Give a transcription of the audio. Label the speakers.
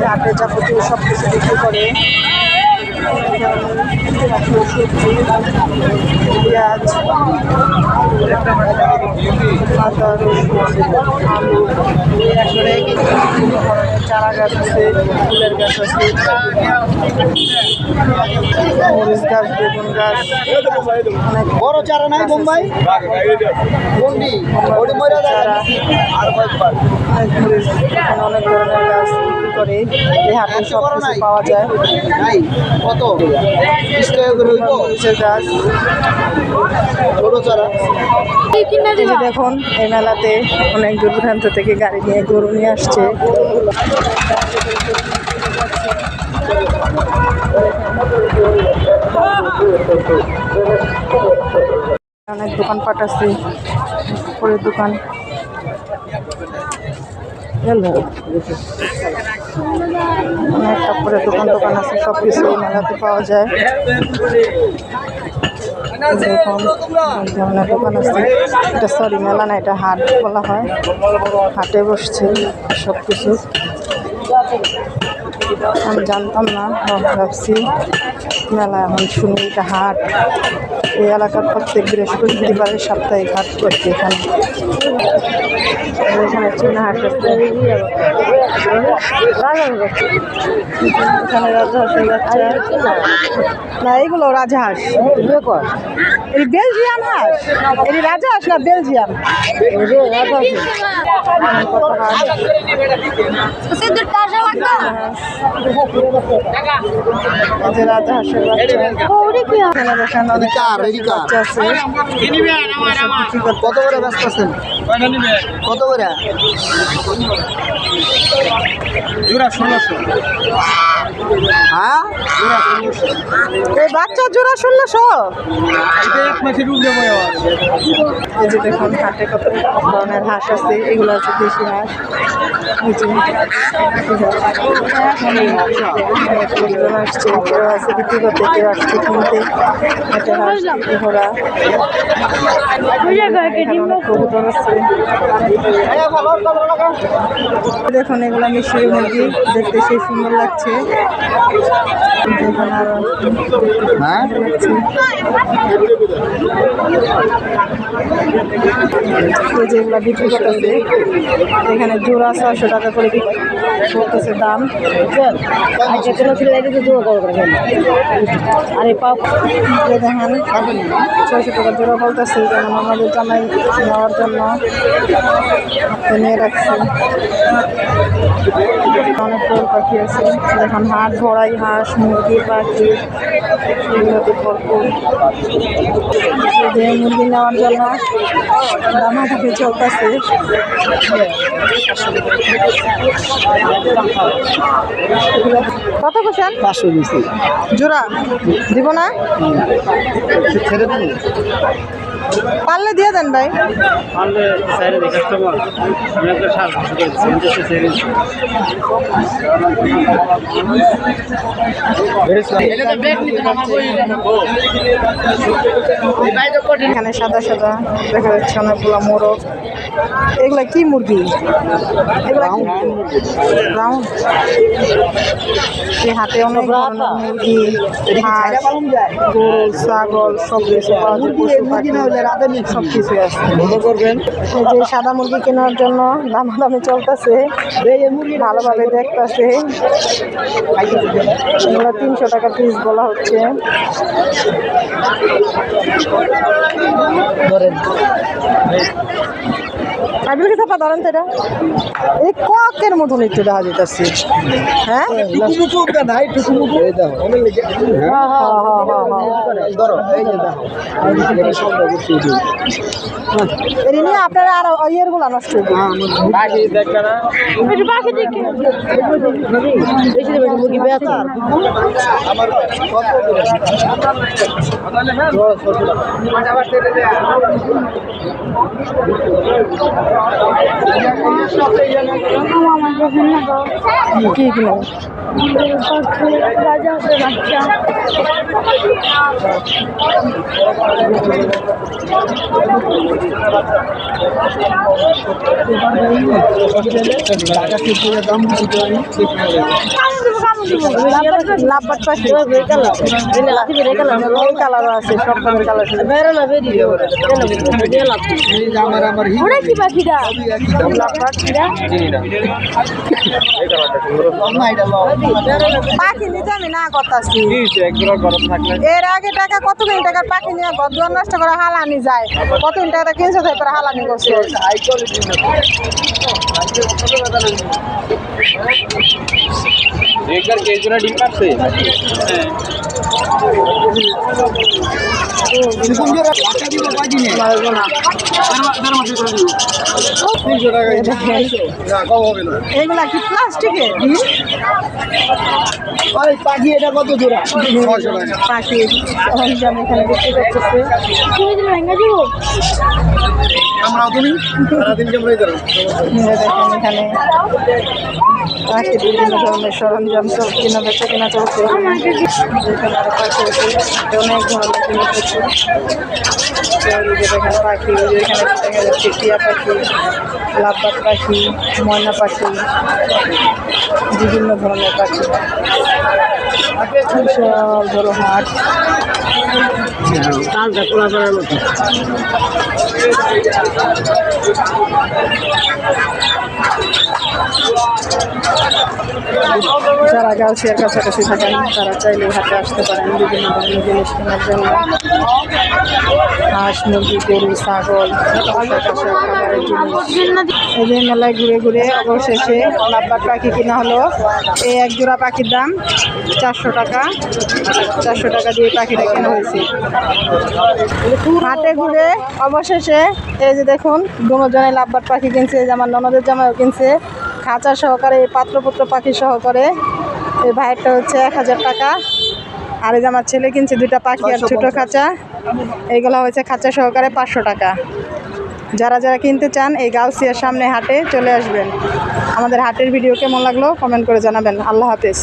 Speaker 1: হাটে যাবতীয় সব কিছু বিক্রি করে। সবজি, পেঁয়াজ, আদা, রসুন, আলু, চারা গাছ আছে, ফুলের গাছ আছে, মরিচ গাছ, বেগুন গাছ, অনেক
Speaker 2: বড় চারা নাই বোম্বাই
Speaker 1: চারা, অনেক মরিচ, এখানে অনেক ধরনের গাছ বিক্রি করে। এই হাটে সব কিছু পাওয়া যায়।
Speaker 2: কত 20 টাকা করে হইব
Speaker 1: মরিচের গাছ,
Speaker 2: ছোট চারা।
Speaker 1: এই যে দেখুন, এই মেলাতে অনেক দূর দূরান্ত থেকে গাড়ি নিয়ে গরু নিয়ে আসছে। অনেক দোকানপাট আছে, পরের দোকান, অনেক কাপড়ের দোকান আছে, সব কিছু এই মেলাতে পাওয়া যায়। দেখুন এক ধরনের দোকান আছে, এটা সরি মেলা না, এটা হাট বলা হয়। হাটে বসছে সব কিছু। আমি জানতাম না, ভাবছি মেলা, এখন শুনি এটা হাট। এই এলাকার প্রত্যেক বৃহস্পতিবারে সাপ্তাহিক হাট করছে এখানে। এখানে চীনা হাট আছে, এখানে রাজহাঁসের বাচ্চা না, এইগুলো রাজহাঁস, এই বেলজিয়াম হাঁস, এই রাজহাঁস না বেলজিয়াম রাজহাঁসের বাচ্চা আছে।
Speaker 2: কত করে ব্যস্ত আছেন? কত করে জোড়া? 1600।
Speaker 1: হ্যাঁ, এই বাচ্চা জোড়া 1600। এই যে দেখুন হাটে কত ধরনের হাঁস আছে, এগুলো আছে দেশি হাঁস। লোকজন আসছে, কেউ আছে বিক্রি করতে, কেউ আসছে কিনতে। একটা হাঁস, ঘোড়া, কবুতর আছে। দেখুন এগুলো মিশরি মুরগি, দেখতে সেই সুন্দর লাগছে। দেখুন আরো যেগুলো বিক্রি করতেছে, এখানে জোড়া 600 টাকা করে করতেছে দাম। আর এই পাপ দেখেন 600 টাকা জোড়া বলতেছে, যেমন আমাদের জামাই নেওয়ার জন্য নিয়ে রাখছে। অনেক গরু পাখি আছে, দেখুন হাট ভরাই হাঁস, মুরগি, পাখি, এগুলোতে ভরপুর। যে মুরগি নেওয়ার জন্য দামাদামি চলতেছে। কত বসেন?
Speaker 2: 500 দিছি
Speaker 1: জোড়া দিব না,
Speaker 2: ছেড়ে দিন,
Speaker 1: পারলে দিয়ে দেন ভাই। এখানে সাদা সাদা দেখা যাচ্ছে অনেকগুলো মোরগ। এগুলা কি মুরগি? এগুলা রাউন্ড। এই হাটে অনেক ধরনের মুরগি, হাঁস, গরু, ছাগল সব কিছু পাওয়া যায়। সব কিছুই আছে। এই যে সাদা মুরগি কেনার জন্য দামাদামি চলতেছে, ভালোভাবে দেখতেছে। এগুলো 300 টাকা পিস বলা হচ্ছে। আবিলকে চাপা ধরেন তো, এটা এই ককের মতন একটু দেখা যেতেছে। হ্যাঁ, নিয়ে আপনারা আর ইয়ের গুলা নষ্ট কি কিলো রাজহাঁসের বাচ্চা। লাভবাট পাখি এই কালারও আছে, সব রকমের কালার আছে।
Speaker 2: আমার
Speaker 1: ওরা কি পাখিটা? লাভবাট পাখি নিতে আমি না করতেছি। এর আগে টাকা কত দিন টাকার পাখি নিয়ে ঘর দুয়ার নষ্ট করে হালানি যায়, কত দিন টাকা কিনছে তারপরে হালানি করছে।
Speaker 3: একবার কে জোড়া ডিম পারছে?
Speaker 1: এগুলা কি প্লাস্টিকের
Speaker 2: পাখি এটা কত জোড়া?
Speaker 1: পাখি সরঞ্জাম এখানে বিক্রি করতেছে।
Speaker 2: আমরাও তুমি সারাদিন কেমন
Speaker 1: দেখেন এখানে পাখির বিভিন্ন ধরনের সরঞ্জাম সব কিনা বেচা কিনা চলছে। এখানে আরো পাখি আছে, অনেক ধরনের জিনিস আছে। দেখেন পাখি, এখানে দেখা যাচ্ছে টিয়া পাখি, লাভবাট পাখি, ময়না পাখি, বিভিন্ন ধরনের পাখি। বিশাল বড় হাট। যারা গাউসিয়ার কাছাকাছি থাকেন তারা চাইলে হাটে আসতে পারেন বিভিন্ন ধরনের জিনিস কেনার জন্য। হাঁস, মুরগি, গরু, ছাগল, খাবারের জিনিস। এই যে মেলায় ঘুরে ঘুরে অবশেষে লাভবাট পাখি কিনা হলো। এই এক জোড়া পাখির দাম 400 টাকা। 400 টাকা দিয়ে পাখিটা কেনা হয়েছে। হাটে ঘুরে অবশেষে এই যে দেখুন দুজনে লাভবাট পাখি কিনছে, যে আমার ননদের জামাইও কিনছে, খাঁচা সহকারে, পাত্রপুত্র পাখি সহকারে। এই ভাইয়েরটা হচ্ছে 1000 টাকা। আর এই যে আমার ছেলে কিনছে 2টা পাখি আর ছোটো খাঁচা, এইগুলো হচ্ছে খাঁচা সহকারে 500 টাকা। যারা যারা কিনতে চান এই গাউসিয়ার সামনে হাটে চলে আসবেন। আমাদের হাটের ভিডিও কেমন লাগলো কমেন্ট করে জানাবেন। আল্লাহ হাফেজ।